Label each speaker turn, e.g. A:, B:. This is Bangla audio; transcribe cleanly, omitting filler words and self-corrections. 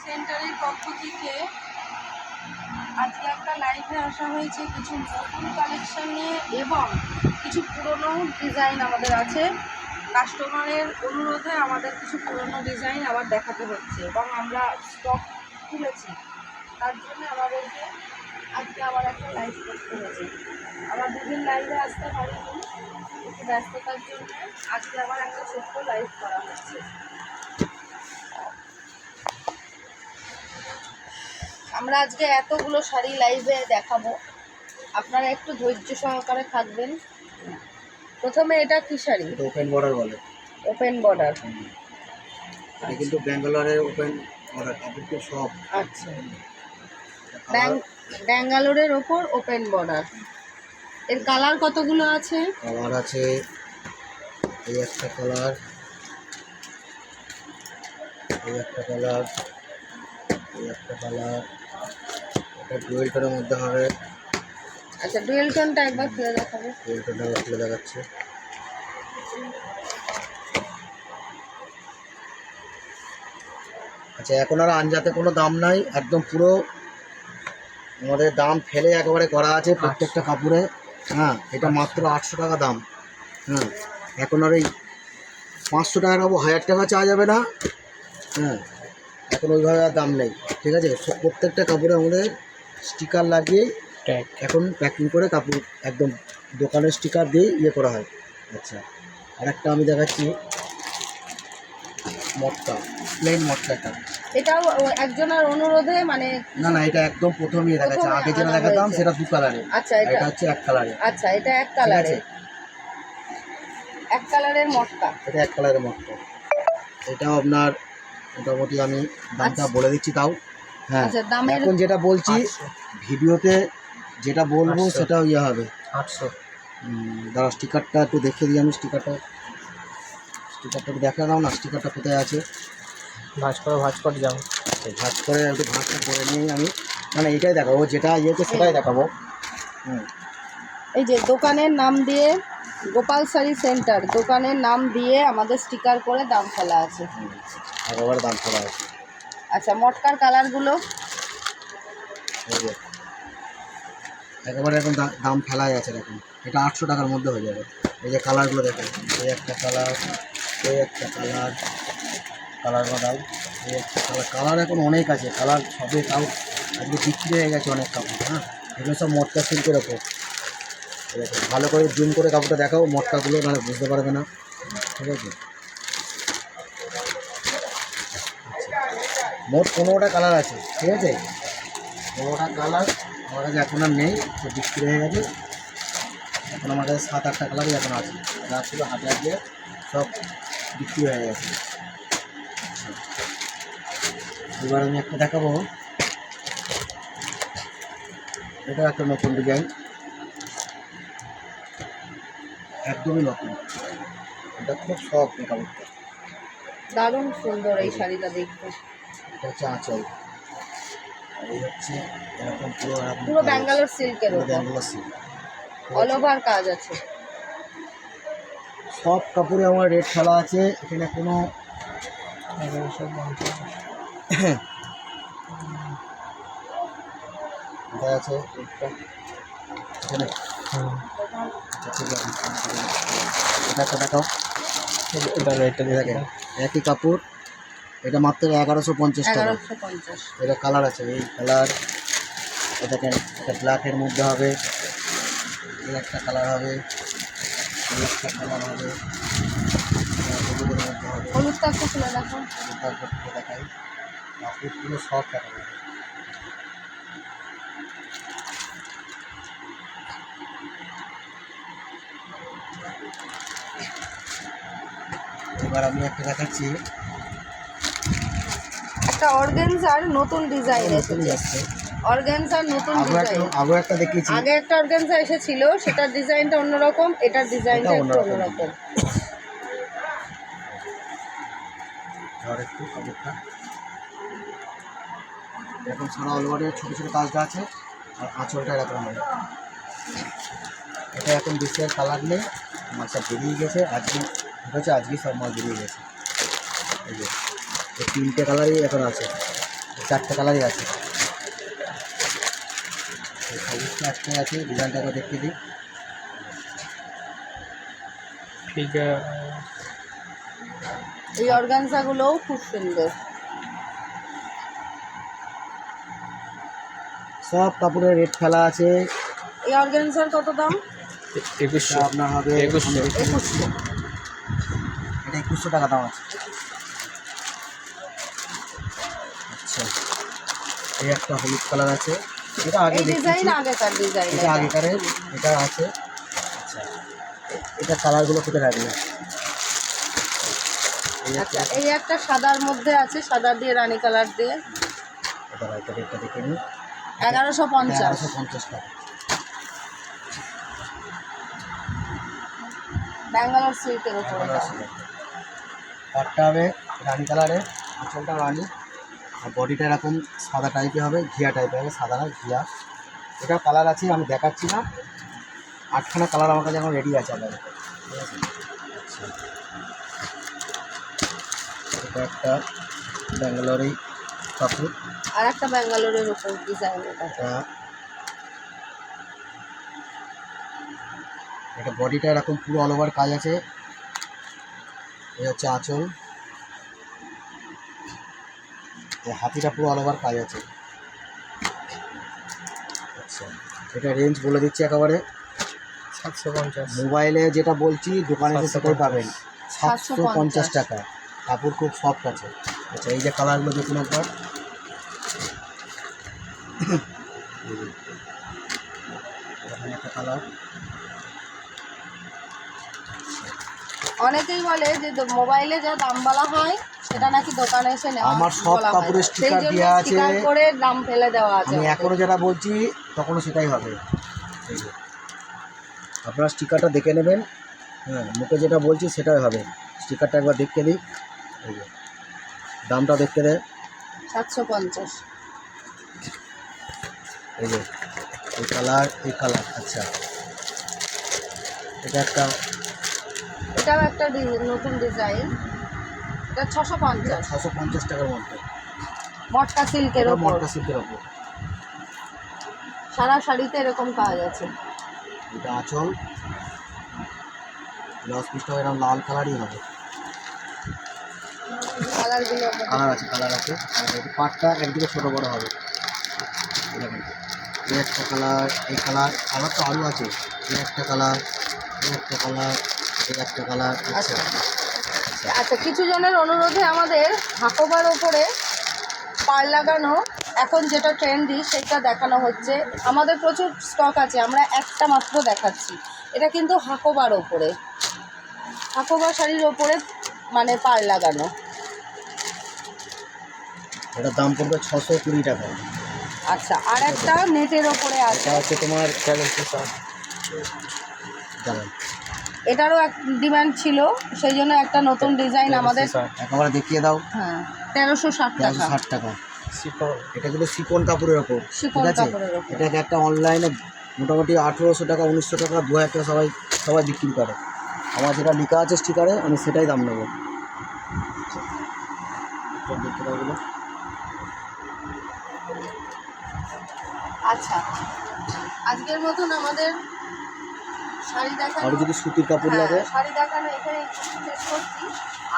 A: সেন্টারের পক্ষ থেকে আজকে একটা লাইভে আসা হয়েছে কিছু নতুন কালেকশন নিয়ে এবং কিছু পুরনো ডিজাইন আমাদের আছে। কাস্টমারের অনুরোধে আমাদের কিছু পুরনো ডিজাইন আবার দেখাতে হচ্ছে এবং আমরা স্টক তুলেছি, তার জন্য আমাদেরকে আজকে আবার একটা লাইভ করতে হয়েছে। আমরা দুদিন লাইভে আসতে পারিনি, একটু ব্যস্ততার জন্য আজকে আবার একটা ছোট্ট লাইভ করা হচ্ছে। আমরা আজকে এতগুলো শাড়ি লাইভে দেখাবো, আপনারা একটু ধৈর্য সহকারে থাকবেন। প্রথমে এটা কি শাড়ি?
B: ওপেন বর্ডার বলে।
A: ওপেন বর্ডার,
B: এটা কিন্তু ব্যাঙ্গালোরের ওপেন বর্ডার কিন্তু সব।
A: আচ্ছা, ব্যাঙ্গালোরের ওপর ওপেন বর্ডার। এর কালার কতগুলো আছে?
B: কালার আছে এই একটা কালার, এই একটা কালার, এই একটা কালার, এটা ডুয়েল টোনের মধ্যে হবে।
A: আচ্ছা, ডুয়েল টোনটা একবার খুলে দেখাবে।
B: ডুয়েল টোনটা খুলে দেখাচ্ছে। আচ্ছা, এখন আর আনজাতে কোনো দাম নাই, একদম পুরো আমাদের দাম ফেলে একেবারে করা আছে প্রত্যেকটা কাপড়ে। হ্যাঁ, এটা মাত্র 800 টাকা দাম। হ্যাঁ, এখন আর এই 500 টাকা নেবো, 1000 টাকা চাওয়া যাবে না। হ্যাঁ, এখন ওইভাবে আর দাম নেই, ঠিক আছে। প্রত্যেকটা কাপড়ে আমাদের স্টিকার লাগিয়ে এখন প্যাকিং করে কাপড় একদম দোকানের স্টিকার দিয়ে ইয়ে করা হয়। আচ্ছা, আর একটা আমি দেখাচ্ছি মটকা, প্লেন মটকাটা।
A: এটাও একজনের অনুরোধে, মানে
B: না না, এটা একদম প্রথমেই দেখাচ্ছে। আগে যেটা দেখাতাম সেটা 2 কালারে।
A: আচ্ছা,
B: এটা হচ্ছে 1 কালারে।
A: আচ্ছা, এটা 1 কালারে, 1 কালারের মটকা।
B: এটা 1 কালারের মটকা। এটাও আপনার মোটামুটি আমি দামটা বলে দিচ্ছি তাও। হ্যাঁ, এখন যেটা বলছি ভিডিওতে যেটা বলবো সেটা ইয়ে হবে 800। দাঁড়া, স্টিকারটা একটু দেখিয়ে দিই আমি। স্টিকারটা একটু দেখা দাও না, স্টিকারটা কোথায় আছে? ভাঁজ করে যাও, ভাঁজ করে একটু ভাঁজটা করে নিই আমি। মানে এটাই দেখাবো, যেটা ইয়েতে সেটাই দেখাবো।
A: এই যে দোকানের নাম দিয়ে গোপাল শাড়ি সেন্টার, দোকানের নাম দিয়ে আমাদের স্টিকার করে দাম ফেলা আছে।
B: একেবারে দাম ফেলা আছে।
A: আচ্ছা, মটকার কালারগুলো
B: একেবারে এখন দাম ফেলাই আছে। দেখুন, এটা 800 টাকার মধ্যে হয়ে যাবে। এই যে কালারগুলো দেখুন, এই একটা কালার, এই একটা কালার, কালার বাদাল, এই একটা কালার। কালার এখন অনেক আছে, কালার সবে তাও আজকে বিক্রি হয়ে গেছে অনেক কাপড়। হ্যাঁ, এগুলো সব মটকা সিল্কের ওপর। ভালো করে জুম করে কাপড়টা দেখাও, মটকাগুলো মানে বুঝতে পারবে না, ঠিক আছে। মোট 15টা কালার আছে, ঠিক আছে। 15টা কালার আমার কাছে এখন আর নেই, সব বিক্রি হয়ে গেছে। এখন আমার কাছে 7-8টা কালারই এখন আছে, যা ছিল হাতে দিয়ে সব বিক্রি হয়ে গেছে। এবার আমি একটা দেখাবো, এটা একটা নতুন ডিজাইন, একদমই নতুন। এটা খুব সফট কাপড়টা,
A: দারুণ সুন্দর এই শাড়িটা দেখতে।
B: এটা হচ্ছে আঁচল, এই হচ্ছে এরকম
A: পুরো ব্যাঙ্গালোর সিল্কের উপর,
B: ব্যাঙ্গালোর সিল্ক,
A: অল ওভার কাজ আছে।
B: সব কাপড়ে আমার রেট ফেলা আছে, এখানে কোনো আছে এখানে। এটা একটা দেখাও, এটা রেটটা দেখেন, একই কাপড়, এটা মাত্র 1150 টাকা। এটা কালার আছে, এই কালার, এটা দেখেন, এটা ব্ল্যাকের মধ্যে হবে, এই একটা কালার হবে, এই একটা কালার হবে, হলুদের মধ্যে হবে।
A: হলুদটা একটু খুলে দেখো,
B: দেখাই কাপড় পুরো সব টাকা। এবার আমি একটা দেখাচ্ছি,
A: একটা অর্গানজার নতুন ডিজাইন এসেছে। অর্গানজার নতুন ডিজাইন
B: আগে একটা দেখিয়েছি,
A: আগে একটা অর্গানজা এসেছিল, সেটার ডিজাইনটা অন্যরকম, এটার ডিজাইনটা একটু অন্যরকম।
B: আর একটু কাপড়টা এখন সারা অল ওভারের ছোটো ছোটো কাজটা আছে, আর আঁচলটা এরকম হবে। এটা এখন বেশি আর কালার নেই, মাল সব বেরিয়ে গেছে, আজকে হয়েছে, আজকেই সব মাল বেরিয়ে গেছে। এই যে এই 3টে কালারই এখন আছে, 4টে কালারই আছে। এই সবুজটা একটাই আছে, ডিজাইনটাকে দেখতে দিই।
A: এই অর্গানজাগুলোও খুব সুন্দর।
B: সব কাপড়ের রেট ফেলা আছে।
A: এই অর্গানজার কত দাম?
B: 2100 আপনার হবে 2100। এটা 2100 টাকা দাম আছে। আচ্ছা, এই একটা হলুদ কালার আছে, এটা আগে
A: এই ডিজাইন আগেকার ডিজাইন,
B: এটা আগেকারের, এটা আছে। আচ্ছা, এটা কালারগুলো কোথায় রাখবে?
A: আচ্ছা, এই একটা সাদার মধ্যে আছে, সাদা দিয়ে রানী কালার দিয়ে।
B: এটা রেটটা দেখে নিই।
A: 1150।
B: 1150 টাকা।
A: ব্যাঙ্গালোর সিল্কের উপরে দাম।
B: পাটটা হবে রানী কালারের, আঁচলটা রানী, আর বডিটা এরকম সাদা টাইপের হবে, ঘিয়া টাইপের হবে, সাদা না ঘিয়া। এটা কালার আছে, আমি দেখাচ্ছি না। 8খানা কালার আমার কাছে এখন রেডি আছে আপনাদের, ঠিক আছে? আচ্ছা, এটা একটা ব্যাঙ্গালোরি কাপড়,
A: আর একটা ব্যাঙ্গালোরের উপর ডিজাইন।
B: এটা বডিটা এরকম পুরো অল ওভার কাজ আছে। এই হচ্ছে আঁচল, এই হাতিটা পুরো অল ওভার কাজ আছে। আচ্ছা, এটা রেঞ্জ বলে দিচ্ছি একেবারে
C: 750।
B: মোবাইলে যেটা বলছি দোকানে এসে সেটাই পাবেন, 750 টাকা। কাপড় খুব সফট আছে। আচ্ছা, এই যে কালারগুলো দেখুন একবার। এখানে একটা কালার।
A: অনেকেই বলে যে মোবাইলে যা দাম বলা হয় সেটা নাকি দোকানে এসে নেওয়া
B: আমার সব
A: বলা হয়
B: কাপড়ের
A: না।
B: স্টিকার
A: সেই জন্য
B: দেওয়া আছে।
A: স্টিকার করে দাম ফেলে দেওয়া আছে।
B: আমি এখনও যেটা বলছি তখনও সেটাই হবে। এই যে আপনারা স্টিকারটা দেখে নেবেন। হ্যাঁ, মুখে যেটা বলছি সেটাই হবে। স্টিকারটা একবার দেখতে দিই। এই যে দামটা দেখতে দেয়
A: 750।
B: এই যে এই কালার, এই কালার। আচ্ছা, এটা একটা,
A: এটাও একটা নতুন ডিজাইন। এটা 650।
B: 650 টাকার মধ্যে,
A: মটকা সিল্কের
B: এটা
A: উপর।
B: মটকা সিল্কের ওপর।
A: সারা শাড়িতে এরকম কাজ আছে।
B: এটা আঁচল, ব্লাউজ পিসটাও এরকম লাল কালারই হবে।
A: কালারগুলো
B: কালার আছে, কালার আছে। আর এই পাটটা একদিকে ছোটো বড়ো হবে। দেখেন, এই একটা কালার, এই কালার, কালার তো আরও আছে। এই একটা কালার, এই একটা কালার, এই একটা কালার। আচ্ছা,
A: আচ্ছা, কিছু জনের অনুরোধে আমাদের হাকোবার ওপরে পাড় লাগানো এখন যেটা ট্রেন্ডি সেটা দেখানো হচ্ছে। আমাদের প্রচুর স্টক আছে, আমরা একটা মাত্র দেখাচ্ছি। এটা কিন্তু হাকোবার ওপরে, হাকোবা শাড়ির ওপরে মানে পাড় লাগানো।
B: এটার দাম পড়বে 620 টাকা।
A: আচ্ছা, আর একটা নেটের ওপরে আছে।
B: এটা হচ্ছে তোমার জানেন,
A: এটারও এক ডিমান্ড ছিল, সেই জন্য একটা নতুন ডিজাইন আমাদের।
B: একেবারে দেখিয়ে দাও।
A: হ্যাঁ, 1360 টাকা।
B: 1360 টাকা। এটা কিন্তু শিফন কাপড়ের ওপর,
A: শিফন
B: ঠিক আছে?
A: কাপড়ের ওপর।
B: এটাকে একটা অনলাইনে মোটামুটি 1800 টাকা, 1900 টাকা, 2000 টাকা সবাই বিক্রি করে। আমার যেটা লেখা আছে স্টিকারে, আমি সেটাই দাম নেবো। দেখতে পাবো।
A: আচ্ছা, আজকের মতন আমাদের শাড়ি দেখানো,
B: আর যদি সুতির কাপড় লাগে,
A: শাড়ি দেখানো এখানে শেষ করছি।